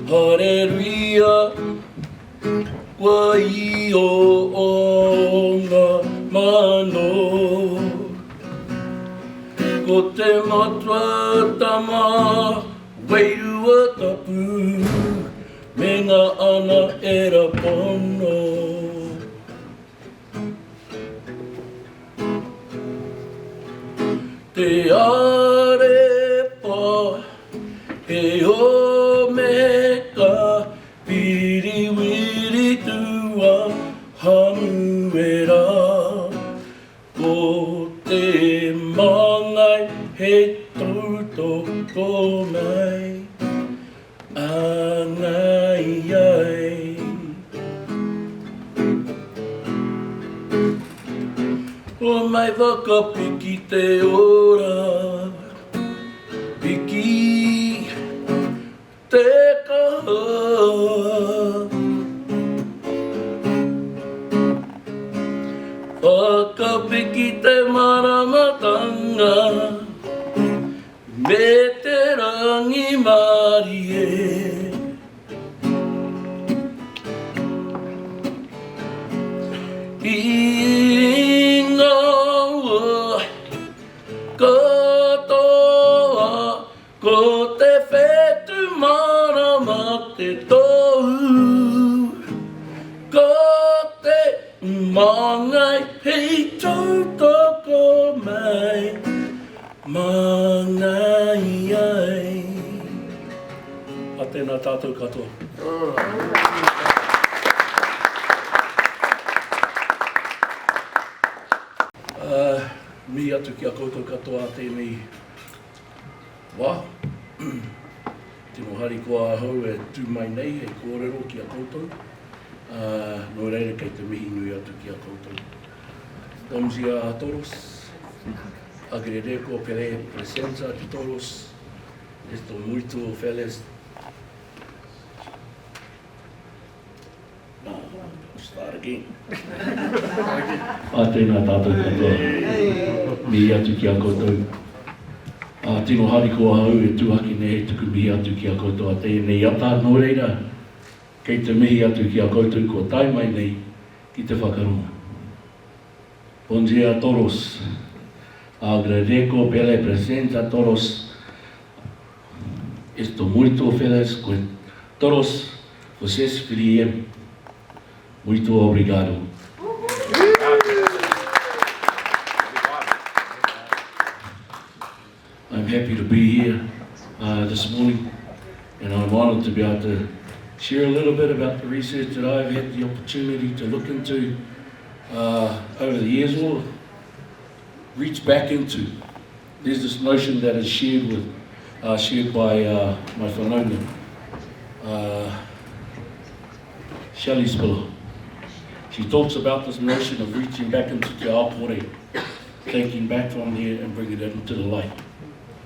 Hareruia, wa iho o ngā mano. Ko te matua tama, weirua tapu, me ngā ana era pono. Te arepa, he o me ka piriwiri tua hanuera. Ko te mangai he tautoko mai, angai ai. O mai whakapiki te ora, piki te kaha. Whakapiki te maramatanga, me te rangi Māori e. I ngā ua katoa, ko te whetu marama te tohu, ko te mangai hei tautoko mai, mangai ai. A tēnā tātou katoa. Mi atu ki a koutou katoa tēnei wā. Tino hari kua ahau e tū mai nei e kōrero ki a koutou. No reira kei te mihi nui atu ki a koutou. Vamos a todos. Agradezco pela presença de todos. Estou muito feliz. Start again. Tēnā tātou katoa. Mi atu ki a koutou. Tino hari kua hau e tūhaki nei he tuku mihi atu ki a koutou a tēnei ata. No reira, kei te mihi atu ki a koutou kua tai mai nei ki te whakarunga. Bom dia a todos. Agradezco pela presença a todos. Estou muito feliz com todos vocês que vieram. Muito obrigado. I'm happy to be here this morning, and I'm honoured to be able to share a little bit about the research that I've had the opportunity to look into over the years, or reach back into. There's this notion that is shared by my whanaunga, Shelley Spiller. She talks about this notion of reaching back into te ao kore, taking back from there and bringing it into the light.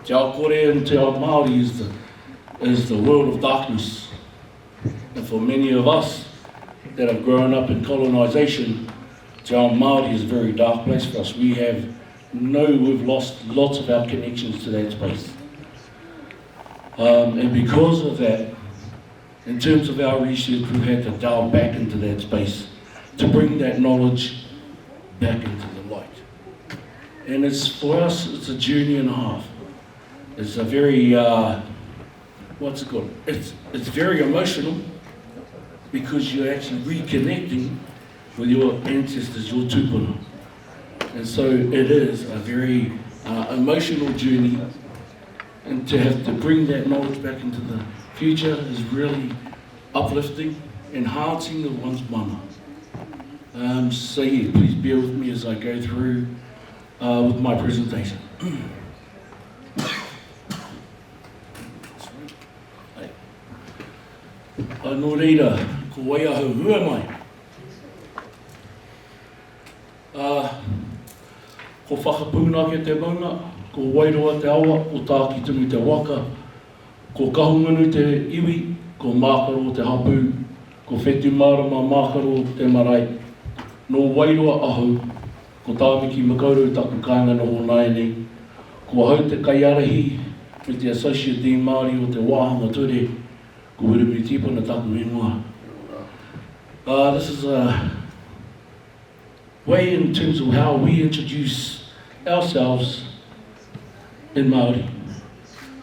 Te ao kore and te ao Māori is the world of darkness. And for many of us that have grown up in colonisation, te ao Māori is a very dark place for us. We've lost lots of our connections to that space. And because of that, in terms of our research, we've had to delve back into that space to bring that knowledge back into the light. And for us, it's a journey and a half. It's a very, what's it called? It's very emotional, because you're actually reconnecting with your ancestors, your tupuna. And so it is a very emotional journey, and to have to bring that knowledge back into the future is really uplifting, enhancing the one's mana. So yeah, please bear with me as I go through with my presentation. Nō reira, ko waiahau, who am I? Ko whakapuna ke te maunga, ko wairoa te awa, ko tāki tunu te waka, ko kahunganu te iwi, ko mākaro te hapu, ko whetu marama mākaro te marae. Nō wairoa ahu, ko tāwiki makaurau taku kāinga noho naenei, ko hau te kaiarahi me te Associate Dean Māori o te Wāhanga Ture, Ko Wiremu Tipuna taku ingoa. This is a way in terms of how we introduce ourselves in Māori.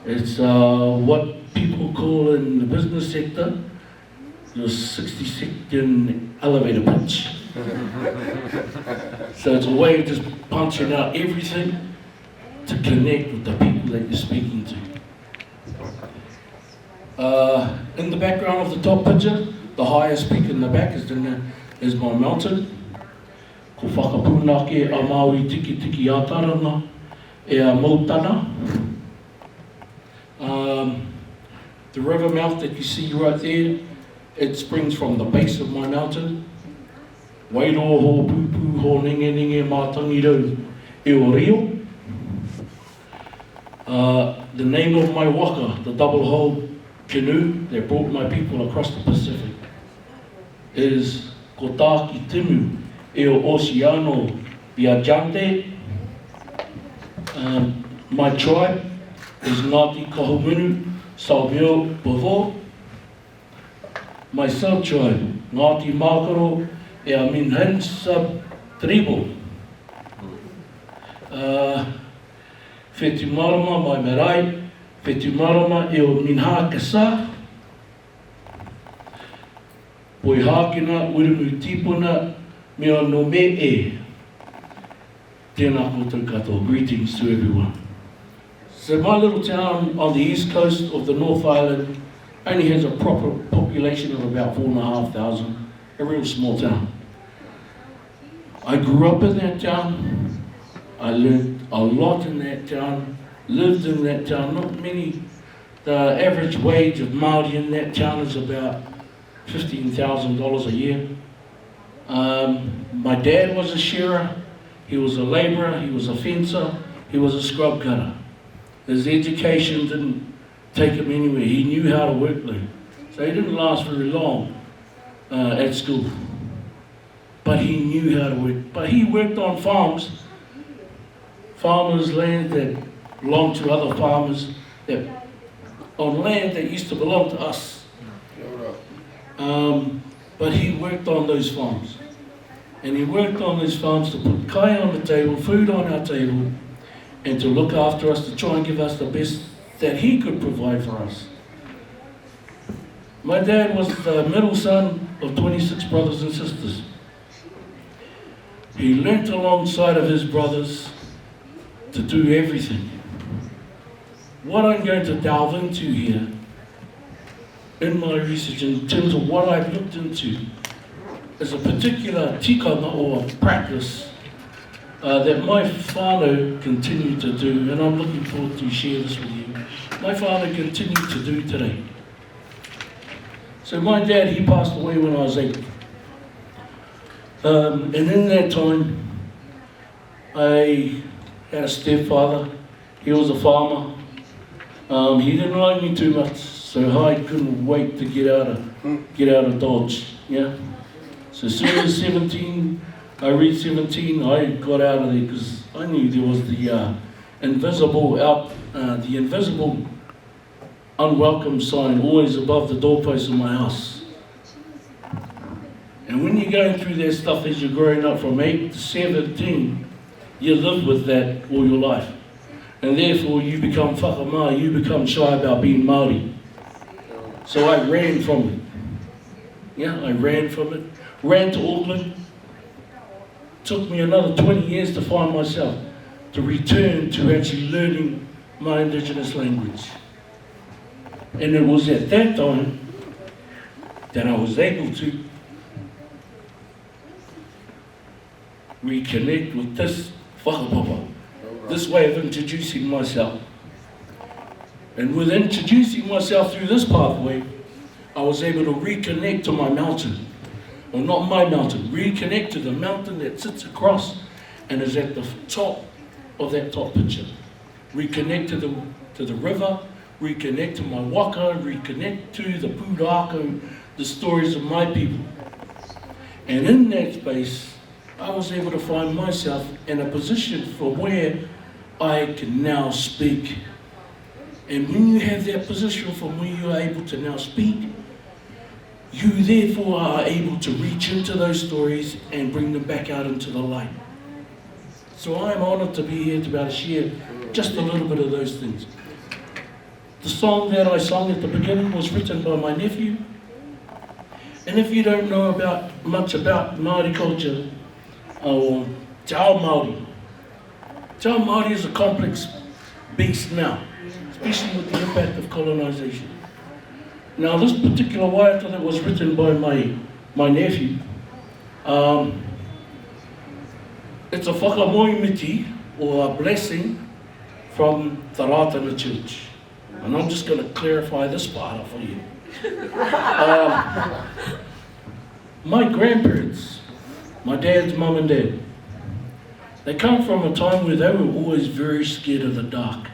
It's what people call in the business sector your 60-second elevator pitch. So it's a way of just punching out everything to connect with the people that you're speaking to. In the background of the top picture, the highest peak in the back is my mountain. Ko whakapūnake a Māori tiki Aotearoa e a Mautana. The river mouth that you see right there, it springs from the base of my mountain. Wairo ho pupu ho ninge mātangi rau e o rio. The name of my waka, the double-hulled canoe that brought my people across the Pacific, is ko tāki timu e o Oceano Viajante. My tribe is Ngā Tikanga São Paulo. My sub-tribe, Ngā Mātāpuna e a Minhen sub-tribo. Whetumarama mai marae, Whetumarama e o Minha Kasa. Poi hākina Wiremu Tipuna me o no me e. Tēnā koutou katoa. Greetings to everyone. So my little town on the east coast of the North Island only has a proper population of about 4,500, a real small town. I grew up in that town. I learned a lot in that town, lived in that town. Not many. The average wage of Māori in that town is about $15,000 a year. My dad was a shearer, he was a labourer, he was a fencer, he was a scrub cutter. His education didn't take him anywhere. He knew how to work though. So he didn't last very long at school. But he knew how to work. But he worked on farms. Farmers' land that belonged to other farmers, on land that used to belong to us. But he worked on those farms. And he worked on those farms to put kai on the table, food on our table, and to look after us, to try and give us the best that he could provide for us. My dad was the middle son of 26 brothers and sisters. He learnt alongside of his brothers to do everything. What I'm going to delve into here in my research in terms of what I've looked into is a particular tikanga or practice that my whānau continued to do, and I'm looking forward to share this with you. My father continued to do today. So my dad, he passed away when I was 8. And in that time, I had a stepfather. He was a farmer. He didn't like me too much, so I couldn't wait to get out of Dodge. Yeah. So as soon as 17, I reached 17, I got out of there because I knew there was the invisible unwelcome sign always above the doorpost of my house. And when you're going through that stuff as you're growing up from 8 to 17, you live with that all your life. And therefore you become whakamā, you become shy about being Māori. So I ran from it. Yeah, I ran from it. Ran to Auckland. Took me another 20 years to find myself, to return to actually learning my indigenous language. And it was at that time that I was able to reconnect with this whakapapa, this way of introducing myself. And with introducing myself through this pathway, I was able to reconnect to my mountain. Or not my mountain, reconnect to the mountain that sits across and is at the top of that top picture. Reconnect to the river, reconnect to my waka, reconnect to the pūrākau, the stories of my people. And in that space, I was able to find myself in a position for where I can now speak And when you have that position from where you are able to now speak, you therefore are able to reach into those stories and bring them back out into the light. So I'm honoured to be here to be able to share just a little bit of those things. The song that I sung at the beginning was written by my nephew. And if you don't know much about Māori culture, or Te Ao Māori. Te Ao Māori is a complex beast now, especially with the impact of colonisation. Now this particular waiata that was written by my nephew, it's a whakamoimiti, or a blessing, from the Rātana Church. And I'm just going to clarify this part for you. My grandparents, my dad's mum and dad, they come from a time where they were always very scared of the dark.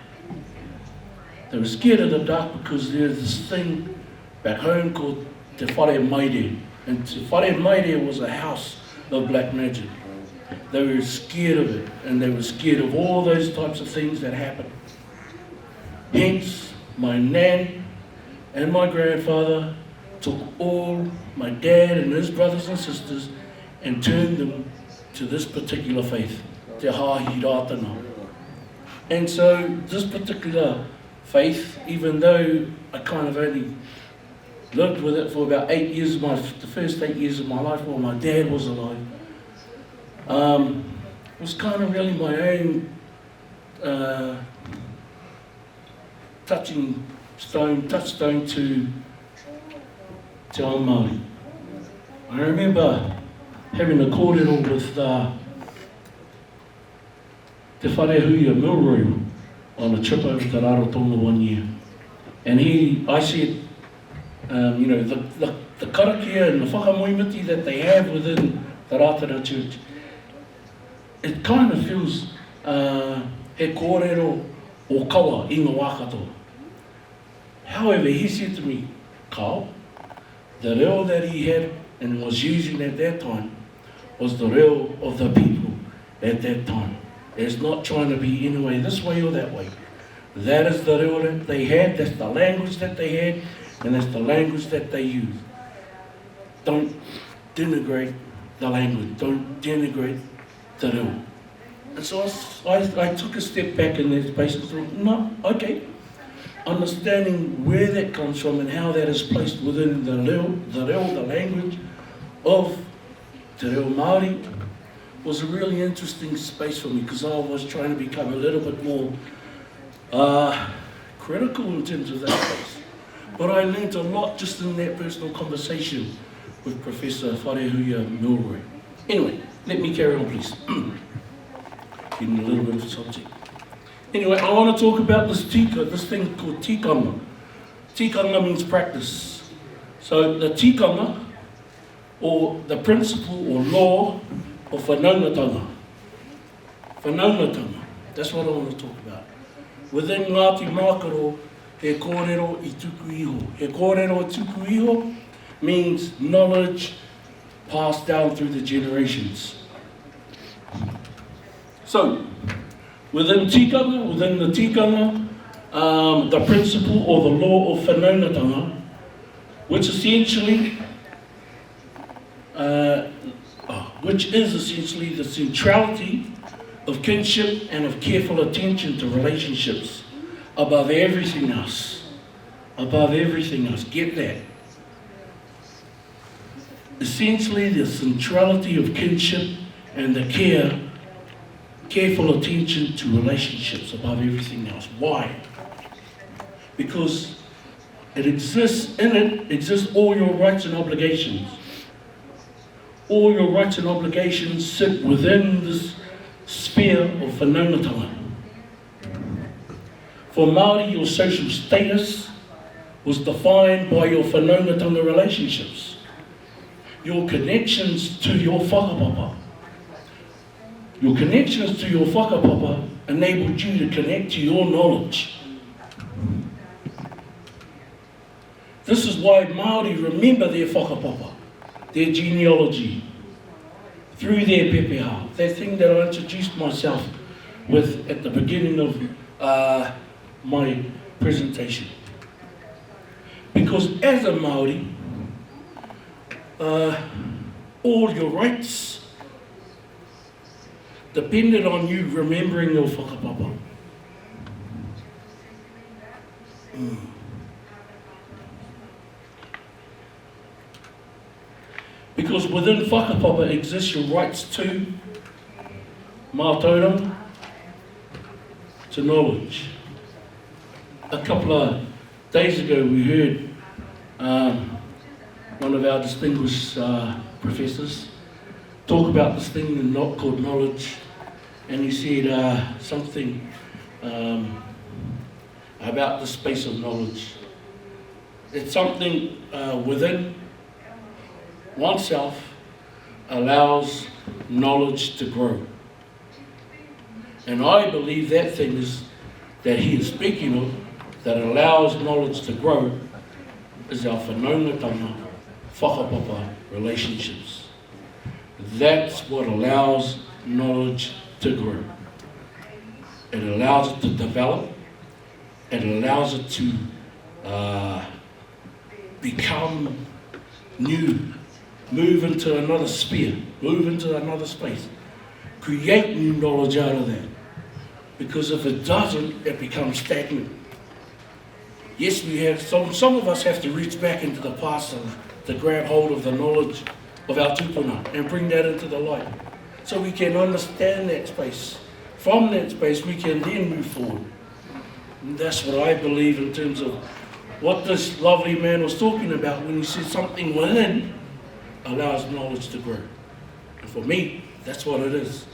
They were scared of the dark because there's this thing back home called Te Whare Maire. And Te Whare Maire was a house of black magic. They were scared of it, and they were scared of all those types of things that happened. Hence, my nan and my grandfather took all my dad and his brothers and sisters and turned them to this particular faith, Te Hāhi Rātana. And so this particular faith, even though I kind of only lived with it for about 8 years, the first 8 years of my life while my dad was alive, was kind of really my own touchstone to Te Ao Māori. I remember having a kōrero with Te Wharehuia Milroy on a trip over to Rarotonga one year. And I said, the karakia and the whakamoimiti that they have within the Rātana Church, it kind of feels he kōrero o kawa i ngā wā katoa. However, he said to me, Carl, the reo that he had and was using at that time was the reo of the people at that time. It's not trying to be any way this way or that way. That is the reo that they had, that's the language that they had, and that's the language that they use. Don't denigrate the language, don't denigrate the reo. And so I took a step back in that space and thought, no, okay. Understanding where that comes from and how that is placed within the language of Te Reo Māori was a really interesting space for me, because I was trying to become a little bit more critical in terms of that space. But I learned a lot just in that personal conversation with Professor Wharehuia Milroy. Anyway, let me carry on, please. Getting a little bit of a subject. Anyway, I want to talk about this thing called tikanga. Tikanga means practice. So the tikanga, or the principle or law of whanaungatanga. Whanaungatanga, that's what I want to talk about. Within Ngāti Mākaro, he kōrero I tuku iho. He kōrero tuku iho means knowledge passed down through the generations. So, within the tikanga, the principle or the law of whanaungatanga, which is essentially the centrality of kinship and of careful attention to relationships above everything else. Above everything else. Get that. Essentially, the centrality of kinship and the careful attention to relationships above everything else. Why? Because in it exist all your rights and obligations. All your rights and obligations sit within this sphere of whanaungatanga. For Māori, your social status was defined by your whanaungatanga relationships. Your connections to your whakapapa. Your connections to your whakapapa enabled you to connect to your knowledge. This is why Māori remember their whakapapa, their genealogy, through their pepeha. That thing that I introduced myself with at the beginning of my presentation. Because as a Māori, all your rights depended on you remembering your whakapapa. Because within whakapapa exists your rights to mātauranga, to knowledge. A couple of days ago we heard one of our distinguished professors talk about this thing called knowledge, and he said something about the space of knowledge. It's something within oneself allows knowledge to grow. And I believe that thing is that he is speaking of, that allows knowledge to grow, is our whanaungatanga, whakapapa relationships. That's what allows knowledge to grow. It allows it to develop. It allows it to become new, move into another sphere, move into another space, create new knowledge out of that. Because if it doesn't, it becomes stagnant. Yes, we have, some of us have to reach back into the past to grab hold of the knowledge of our tupuna and bring that into the light, so we can understand that space. From that space, we can then move forward. And that's what I believe in terms of what this lovely man was talking about when he said something within allows knowledge to grow. And for me, that's what it is.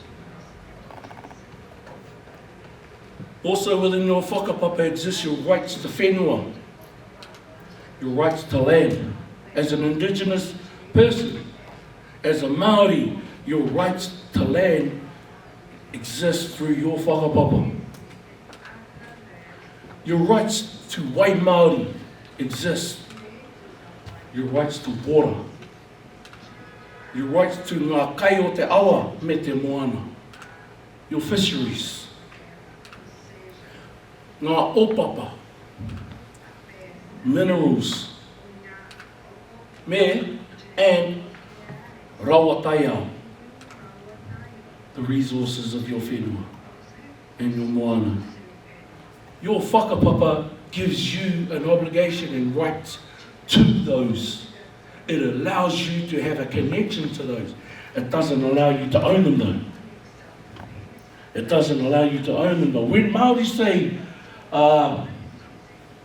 Also within your whakapapa exists your rights to whenua, your rights to land. As an indigenous person, as a Māori, your rights to land exist through your whakapapa. Your rights to wai Māori exist. Your rights to water. Your rights to ngā kai o te awa me te moana. Your fisheries. Ngā opapa. Minerals. Me and rawataiao. The resources of your whenua and your moana. Your whakapapa gives you an obligation and rights to those. It allows you to have a connection to those. It doesn't allow you to own them though. It doesn't allow you to own them though. When Māori say, ko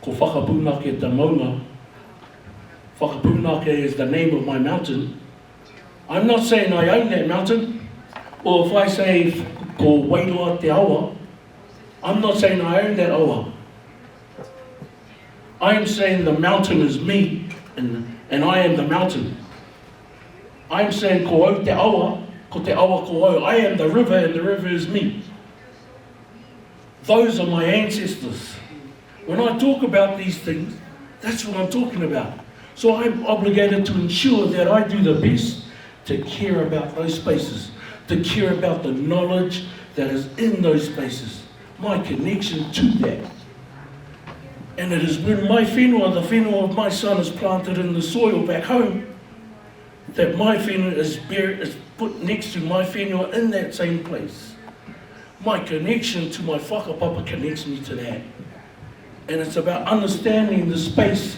whakapunake te maunga, whakapunake is the name of my mountain, I'm not saying I own that mountain. Or if I say ko wairoa te awa, I'm not saying I own that awa. I am saying the mountain is me, and I am the mountain. I'm saying ko au te awa ko au. I am the river, and the river is me. Those are my ancestors. When I talk about these things, that's what I'm talking about. So I'm obligated to ensure that I do the best to care about those spaces, to care about the knowledge that is in those spaces. My connection to that. And it is when my whenua, the whenua of my son, is planted in the soil back home, that my whenua is put next to my whenua in that same place. My connection to my whakapapa connects me to that. And it's about understanding the space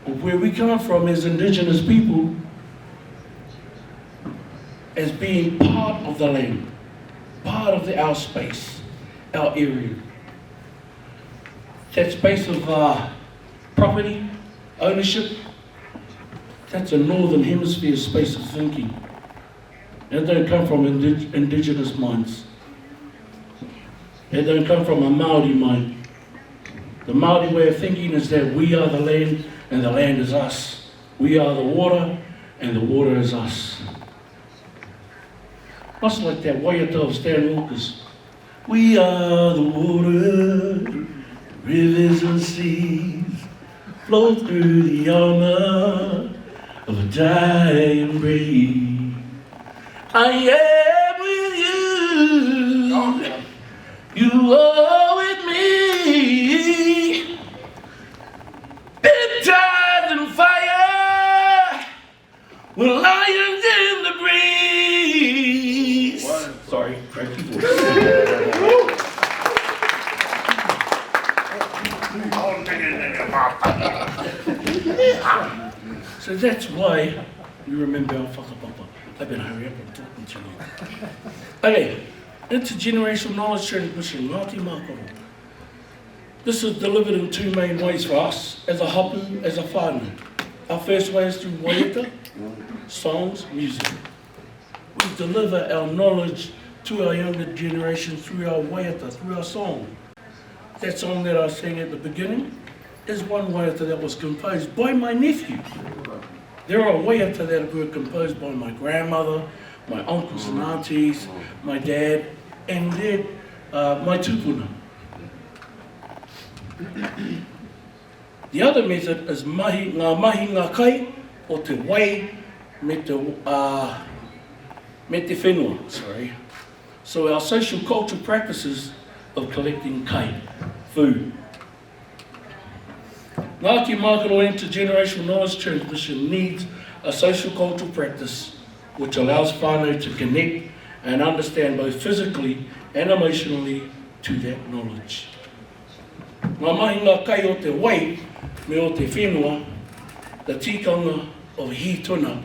of where we come from as indigenous people as being part of the land, part of our space, our area. That space of property, ownership, that's a northern hemisphere space of thinking. It don't come from indigenous minds. It don't come from a Māori mind. The Māori way of thinking is that we are the land and the land is us. We are the water and the water is us. Much like that waiata of Stan Walker's. We are the water, rivers and seas flow through the armor of a dying breeze. I am with you, you are with me. We're lions in the breeze. What? Sorry, crazy voice. So that's why you remember our whakapapa. I better hurry up, I'm talking too long. Okay, intergenerational knowledge transmission, Ngā Mātāpuna. This is delivered in two main ways for us, as a hapu, as a whānau. Our first way is through waiata, songs, music. We deliver our knowledge to our younger generation through our waiata, through our song. That song that I sang at the beginning is one waiata that was composed by my nephew. There are waiata that were composed by my grandmother, my uncles and aunties, my dad, and then my tupuna. The other method is ngā mahi ngā kai, o te wai me te whenua, sorry. So our social cultural practices of collecting kai, food. Ngāti Mākaro intergenerational knowledge transmission needs a social cultural practice which allows whānau to connect and understand both physically and emotionally to that knowledge. Ngā mahi ngā kai o te wai me o te whenua, the tikanga of tuna,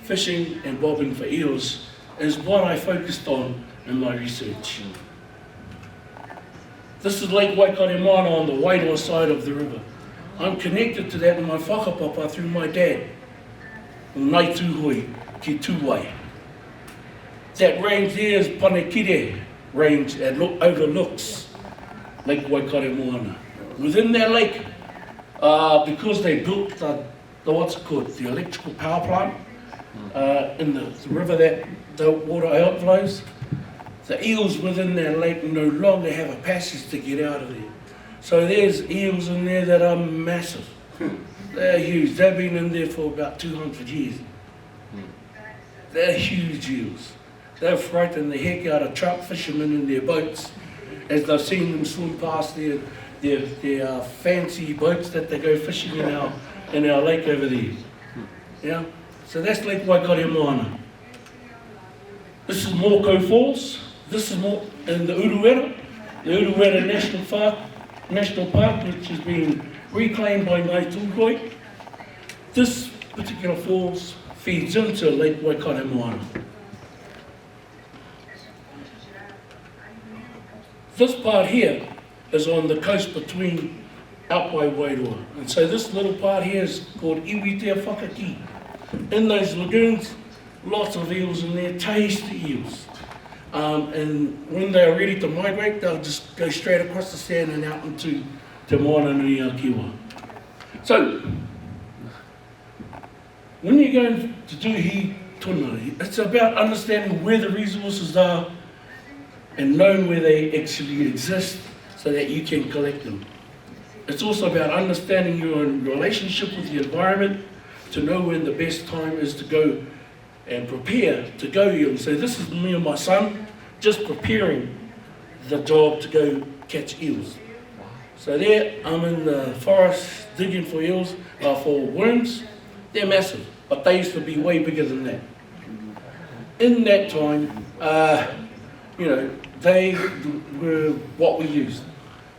fishing and bobbing for eels, is what I focused on in my research. This is Lake Waikaremoana on the Wairua side of the river. I'm connected to that in my whakapapa through my dad, Nai Tūhoi, ki Tūwai. That range there is Panekire range that overlooks Lake Waikaremoana. Within that lake, because they built the electrical power plant in the river that the water outflows, the eels within that lake no longer have a passage to get out of there. So there's eels in there that are massive. They're huge. They've been in there for about 200 years. They're huge eels. They've frightened the heck out of trout fishermen in their boats as they've seen them swim past their fancy boats that they go fishing in our lake over there. Yeah? So that's Lake Waikaremoana. This is Moko Falls. This is more in the Uruwera National Park, which has been reclaimed by Ngāi Tūhoi. This particular falls feeds into Lake Waikaremoana. This part here is on the coast between out by Wairua. And so this little part here is called Iwi Te Whakaki. In those lagoons, lots of eels in there, tasty eels. And when they're ready to migrate, they'll just go straight across the sand and out into Te Moana Nui a Kiwa. So, when you're going to do tuna, it's about understanding where the resources are and knowing where they actually exist so that you can collect them. It's also about understanding your relationship with the environment to know when the best time is to go and prepare to go eel. So this is me and my son just preparing the job to go catch eels. So there, I'm in the forest digging for eels, for worms. They're massive, but they used to be way bigger than that. In that time, they were what we used.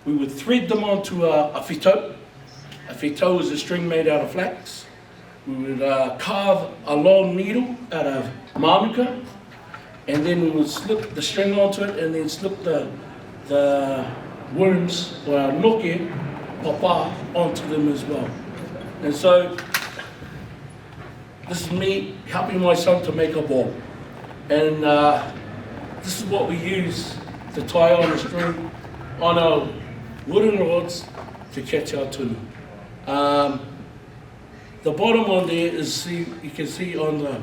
We would thread them onto a whitau. A whitau is a string made out of flax. We would carve a long needle out of manuka, and then we would slip the string onto it and then slip the worms, or noke, papa, onto them as well. And so, this is me helping my son to make a ball. And this is what we use to tie on a string on our wooden rods to catch our tuna. The bottom one there is, you can see on the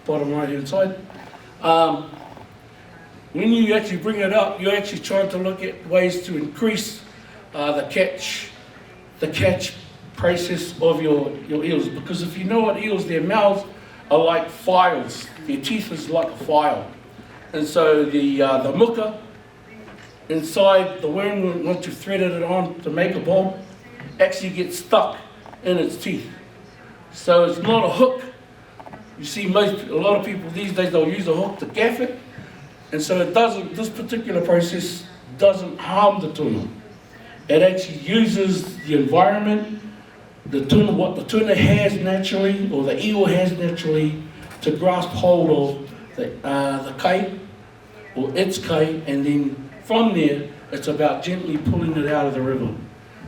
bottom right hand side. When you actually bring it up, you're actually trying to look at ways to increase the catch process of your eels. Because if you know what eels, their mouths are like files. Their teeth is like a file. And so the muka inside the worm, once you've threaded it on to make a bob, actually gets stuck in its teeth. So it's not a hook. You see, a lot of people these days, they'll use a hook to gaff it. And so it doesn't, this particular process doesn't harm the tuna. It actually uses the environment, the tuna, what the tuna has naturally, or the eel has naturally, to grasp hold of the kai, or its kai, and then from there, it's about gently pulling it out of the river.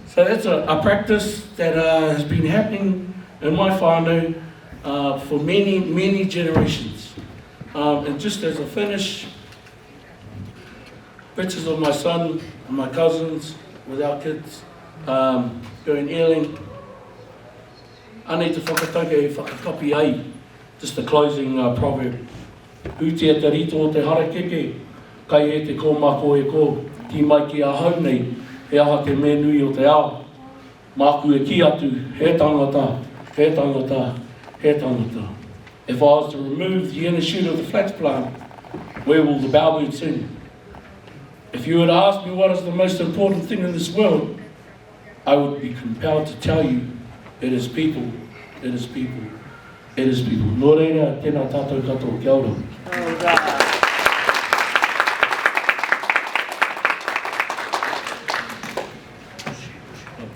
So that's a practice that has been happening in my whānau for many, many generations. And just as a finish, pictures of my son and my cousins with our kids going eeling. Anei te whakatake e whakakapi ai, just the closing proverb. Utia te rito o te harakeke, kai e te kōmako e kō, ki mai ki a hau nei, he aha te me nui o te ao. Māku e ki atu, he tangata, he tangata, he tangata. If I was to remove the inner shoot of the flax plant, where will the bowbird sing? If you were to ask me what is the most important thing in this world, I would be compelled to tell you, it is people, it is people, it is people. Nō reira, tēnā tātou katoa, kia ora.